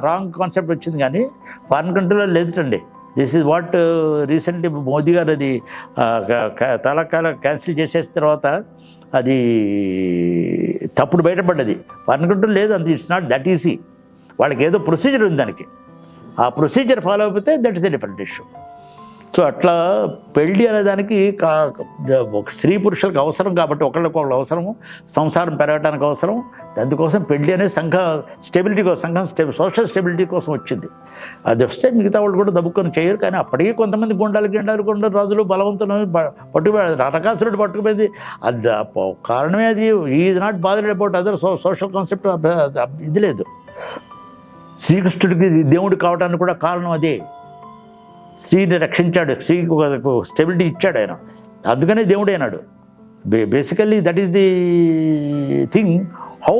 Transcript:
Wrong concept వచ్చింది కానీ foreign కంట్రీలో లేదుటండి. This is what recently Modi garu అది తలకాల క్యాన్సిల్ చేసేసిన తర్వాత అది తప్పుడు బయటపడ్డది. ఫారిన్ కంట్రీలో లేదు, అంత ఇట్స్ నాట్ దట్ ఈజీ. వాళ్ళకి ఏదో ప్రొసీజర్ ఉంది దానికి, ఆ ప్రొసీజర్ ఫాలో అయిపోతే that is a different issue. So అట్లా పెళ్ళి అనేదానికి స్త్రీ పురుషులకు అవసరం కాబట్టి, ఒకళ్ళకొకళ్ళు అవసరము, సంసారం పెరగడానికి అవసరం. అందుకోసం పెళ్ళి అనేది స్టెబిలిటీ కోసం, సోషల్ స్టెబిలిటీ కోసం వచ్చింది. అది వస్తే మిగతా వాళ్ళు కూడా దబ్బుకొని చేయరు. కానీ అప్పటికీ కొంతమంది గుండాలు రాజులు బలవంతులు పట్టుకుపోయారు. నరకాసురుడు పట్టుకుపోయింది. అది కారణమే అది. Is not bothered about other social concept. ఇది లేదు. శ్రీకృష్ణుడికి దేవుడు కావడానికి కూడా కారణం అదే. స్త్రీని రక్షించాడు, స్త్రీకి ఒక స్టెబిలిటీ ఇచ్చాడు ఆయన. అందుకనే దేవుడు అయినాడు. Basically that is the thing. How